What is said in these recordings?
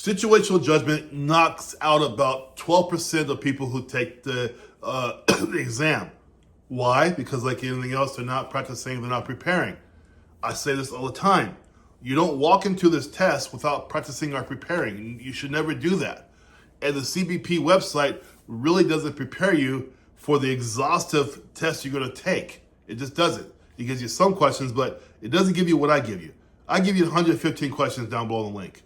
Situational judgment knocks out about 12% of people who take the the exam. Why? Because like anything else, they're not practicing, they're not preparing. I say this all the time. You don't walk into this test without practicing or preparing. You should never do that. And the CBP website really doesn't prepare you for the exhaustive test you're going to take. It just doesn't. It gives you some questions, but it doesn't give you what I give you. I give you 115 questions down below the link.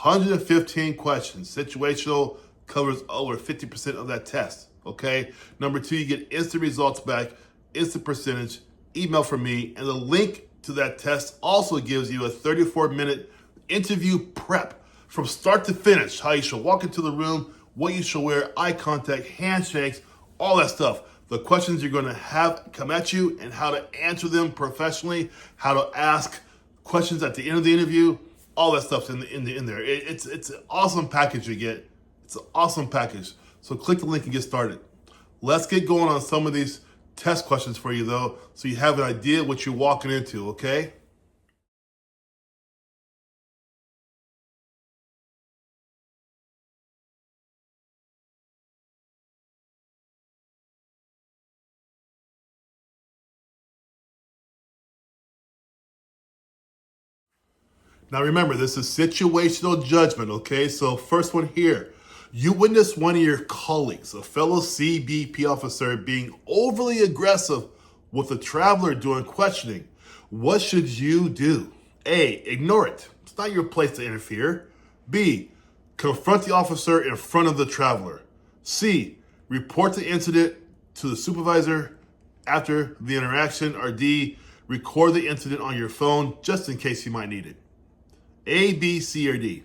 115 questions. Situational covers over 50% of that test. Okay. Number two, you get instant results back, instant percentage, email from me, and the link to that test also gives you a 34-minute interview prep from start to finish. How you should walk into the room, what you should wear, eye contact, handshakes, all that stuff. The questions you're going to have come at you and how to answer them professionally, how to ask questions at the end of the interview, all that stuff's in there. It's an awesome package you get. It's an awesome package. So click the link and get started. Let's get going on some of these test questions for you though, so you have an idea what you're walking into, okay? Now remember, this is situational judgment, okay? So first one here. You witnessed one of your colleagues, a fellow CBP officer, being overly aggressive with a traveler during questioning. What should you do? A, ignore it. It's not your place to interfere. B, confront the officer in front of the traveler. C, report the incident to the supervisor after the interaction. Or D, record the incident on your phone just in case you might need it. A, B, C, or D?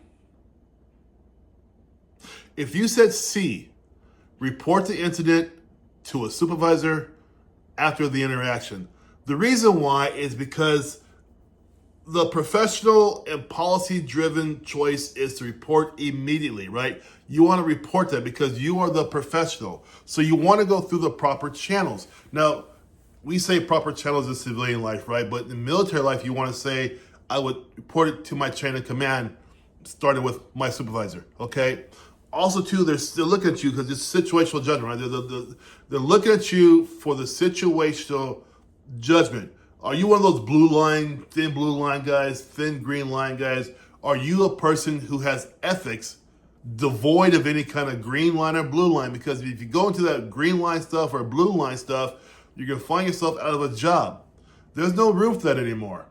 If you said C, report the incident to a supervisor after the interaction. The reason why is because the professional and policy-driven choice is to report immediately, right? You want to report that because you are the professional. So you want to go through the proper channels. Now, we say proper channels in civilian life, right? But in military life, you want to say, I would report it to my chain of command, starting with my supervisor, okay? Also, too, they're still looking at you because it's situational judgment, right? They're looking at you for the situational judgment. Are you one of those blue line, thin blue line guys, thin green line guys? Are you a person who has ethics devoid of any kind of green line or blue line? Because if you go into that green line stuff or blue line stuff, you're going to find yourself out of a job. There's no room for that anymore.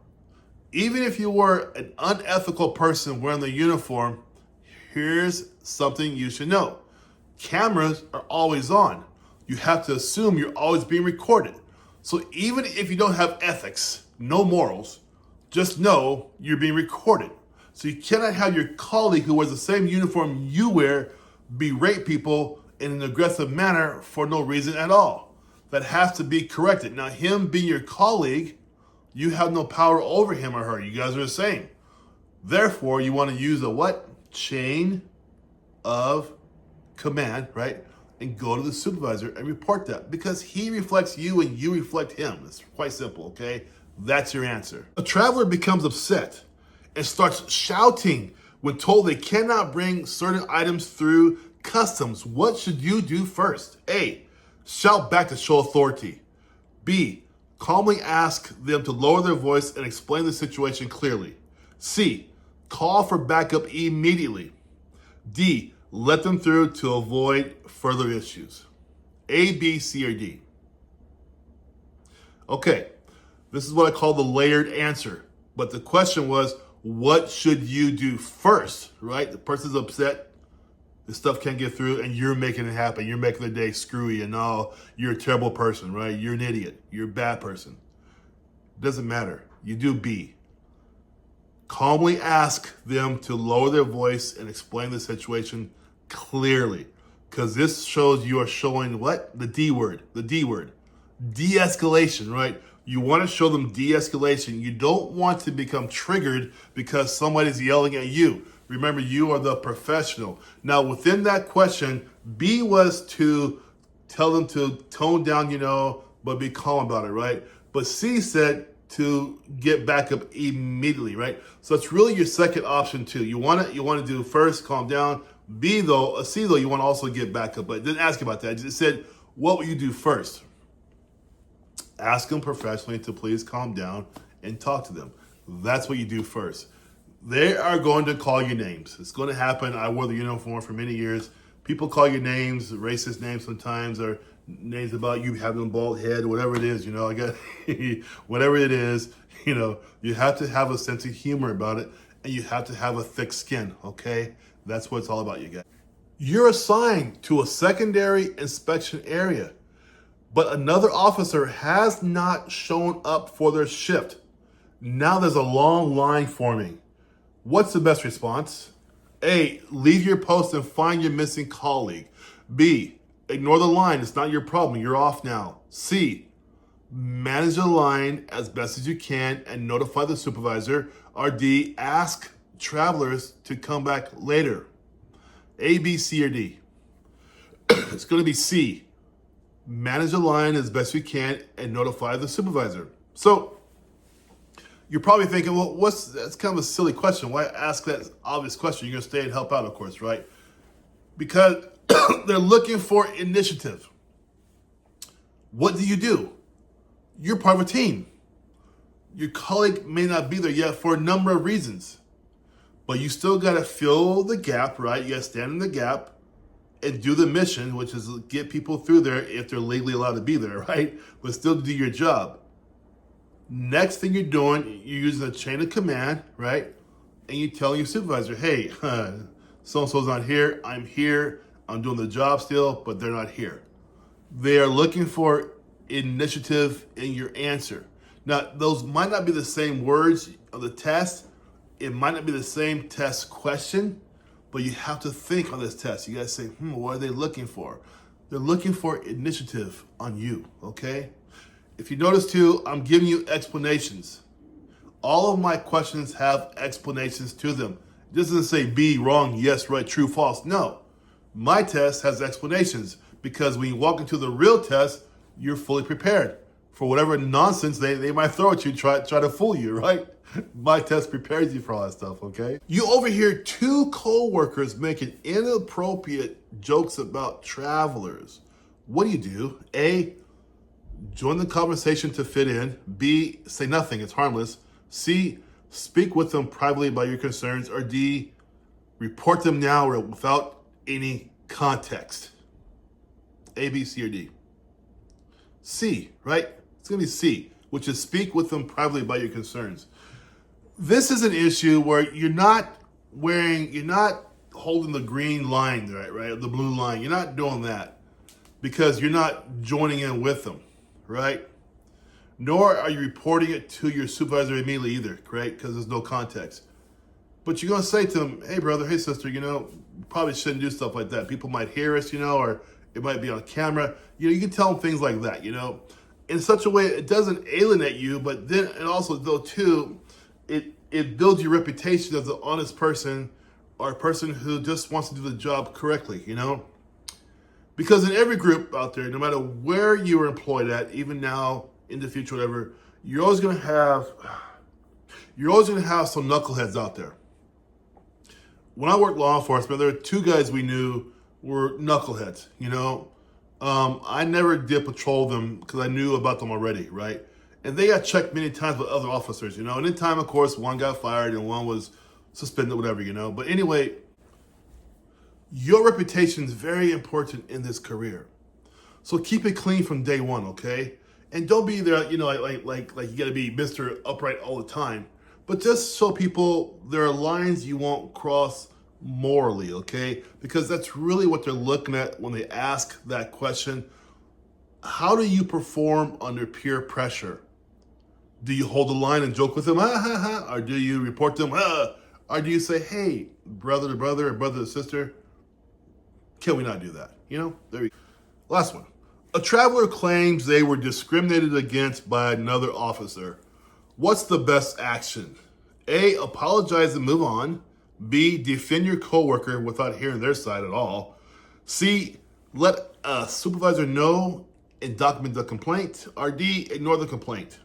Even if you were an unethical person wearing the uniform, here's something you should know. Cameras are always on. You have to assume you're always being recorded. So even if you don't have ethics, no morals, just know you're being recorded. So you cannot have your colleague who wears the same uniform you wear berate people in an aggressive manner for no reason at all. That has to be corrected. Now, him being your colleague, you have no power over him or her. You guys are the same. Therefore, you want to use a what? Chain of command, right? And go to the supervisor and report that because he reflects you and you reflect him. It's quite simple, okay? That's your answer. A traveler becomes upset and starts shouting when told they cannot bring certain items through customs. What should you do first? A, shout back to show authority. B, calmly ask them to lower their voice and explain the situation clearly. C, call for backup immediately. D, let them through to avoid further issues. A, B, C, or D? Okay, this is what I call the layered answer. But the question was, what should you do first, right? The person's upset, the stuff can't get through, and you're making it happen. You're making the day screwy and all. You're a terrible person, right? You're an idiot. You're a bad person. Doesn't matter. You do B. Calmly ask them to lower their voice and explain the situation clearly. Because this shows you are showing what? The D word. The D word. De-escalation, right? You want to show them de-escalation. You don't want to become triggered because somebody's yelling at you. Remember, you are the professional. Now, within that question, B was to tell them to tone down, but be calm about it, right? But C said, to get backup immediately, right? So it's really your second option too. You want to do first, calm down. C though, you want to also get backup, but it didn't ask about that. It just said, what will you do first? Ask them professionally to please calm down and talk to them. That's what you do first. They are going to call your names. It's going to happen. I wore the uniform for many years. People call your names, racist names sometimes, or names about you having a bald head, whatever it is. I got whatever it is. You have to have a sense of humor about it, and you have to have a thick skin. Okay, that's what it's all about, you guys. You're assigned to a secondary inspection area, but another officer has not shown up for their shift. Now there's a long line forming. What's the best response? A, leave your post and find your missing colleague. B, ignore the line. It's not your problem. You're off now. C, manage the line as best as you can and notify the supervisor. Or D, ask travelers to come back later. A, B, C, or D? It's going to be C. Manage the line as best you can and notify the supervisor. So you're probably thinking, well, that's kind of a silly question. Why ask that obvious question? You're going to stay and help out, of course, right? Because they're looking for initiative. What do? You're part of a team. Your colleague may not be there yet for a number of reasons, but you still got to fill the gap, right? You got to stand in the gap and do the mission, which is get people through there if they're legally allowed to be there, right? But still do your job. Next thing you're doing, you're using a chain of command, right? And you tell your supervisor, hey, so-and-so's not here. I'm here. I'm doing the job still, but they're not here. They are looking for initiative in your answer. Now, those might not be the same words of the test. It might not be the same test question, but you have to think on this test. You got to say, what are they looking for? They're looking for initiative on you, okay? If you notice too, I'm giving you explanations. All of my questions have explanations to them. It doesn't say B, wrong, yes, right, true, false. No, my test has explanations because when you walk into the real test, you're fully prepared for whatever nonsense they might throw at you, try to fool you, right? My test prepares you for all that stuff, okay? You overhear two co-workers making inappropriate jokes about travelers. What do? A, join the conversation to fit in. B, say nothing, it's harmless. C, speak with them privately about your concerns. Or D, report them now or without any context. A, B, C, or D? C, right? It's gonna be C, which is speak with them privately about your concerns. This is an issue where you're not holding the green line, right? The blue line. You're not doing that because you're not joining in with them, right? Nor are you reporting it to your supervisor immediately either, right? Because there's no context. But you're going to say to them, hey, brother, hey, sister, you probably shouldn't do stuff like that. People might hear us, or it might be on camera. You can tell them things like that, in such a way it doesn't alienate you, but then it also, though, too, it builds your reputation as an honest person or a person who just wants to do the job correctly, Because in every group out there, no matter where you are employed at, even now, in the future, whatever, you're always going to have some knuckleheads out there. When I worked law enforcement, there were two guys we knew were knuckleheads, I never did patrol them because I knew about them already, right? And they got checked many times with other officers, And in time, of course, one got fired and one was suspended, whatever, But anyway, your reputation is very important in this career. So keep it clean from day one, okay? And don't be there, like you got to be Mr. Upright all the time. But just show people there are lines you won't cross morally, okay? Because that's really what they're looking at when they ask that question. How do you perform under peer pressure? Do you hold the line and joke with them, ha, ha, ha? Or do you report them, ha? Or do you say, hey, brother to brother or brother to sister, can we not do that? There we go. Last one. A traveler claims they were discriminated against by another officer. What's the best action? A, apologize and move on. B, defend your coworker without hearing their side at all. C, let a supervisor know and document the complaint. Or D, ignore the complaint.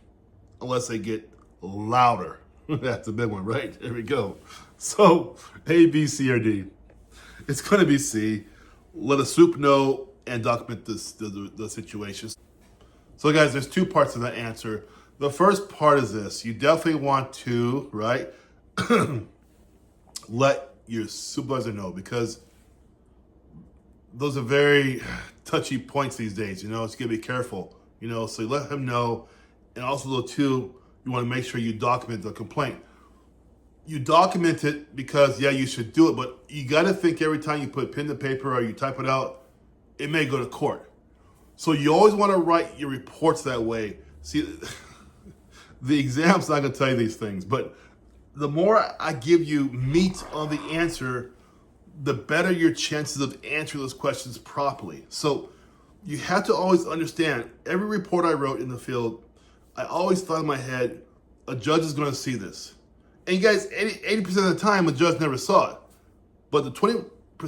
unless they get louder. That's a big one, right? There we go. So A, B, C, or D. It's going to be C. Let a soup know and document the situation. So guys, there's two parts of that answer. The first part is this. You definitely want to, right, let your supervisor know, because those are very touchy points these days. You know, it's going to be careful. You know, so you let him know. And also, though, too, you want to make sure you document the complaint. You document it because, yeah, you should do it, but you got to think every time you put pen to paper or you type it out, it may go to court. So you always want to write your reports that way. See, the exam's not going to tell you these things, but the more I give you meat on the answer, the better your chances of answering those questions properly. So you have to always understand, every report I wrote in the field, I always thought in my head, a judge is going to see this. And you guys, 80% of the time, a judge never saw it. But the 20%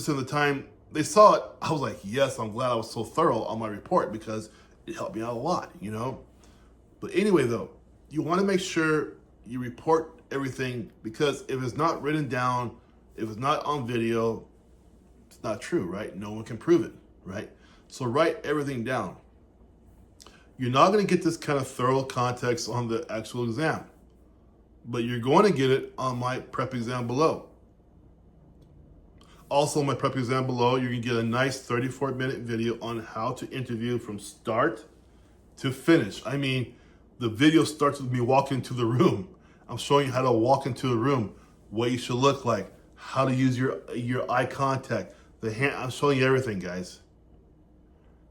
of the time they saw it, I was like, yes, I'm glad I was so thorough on my report, because it helped me out a lot, you know? But anyway, though, you want to make sure you report everything, because if it's not written down, if it's not on video, it's not true, right? No one can prove it, right? So write everything down. You're not going to get this kind of thorough context on the actual exam, but you're going to get it on my prep exam below. Also, my prep exam below, you're going to get a nice 34-minute video on how to interview from start to finish. I mean, the video starts with me walking into the room. I'm showing you how to walk into a room, what you should look like, how to use your eye contact, the hand. I'm showing you everything, guys.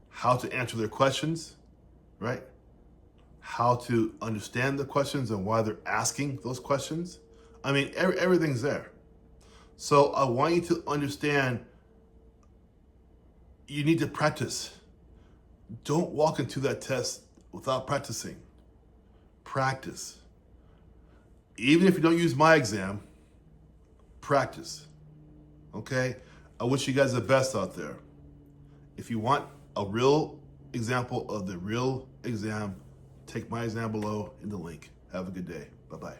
How to answer their questions, right? How to understand the questions and why they're asking those questions. I mean, everything's there. So I want you to understand, you need to practice. Don't walk into that test without practicing. Practice. Even if you don't use my exam, practice. Okay? I wish you guys the best out there. If you want a real example of the real exam, take my exam below in the link. Have a good day. Bye-bye.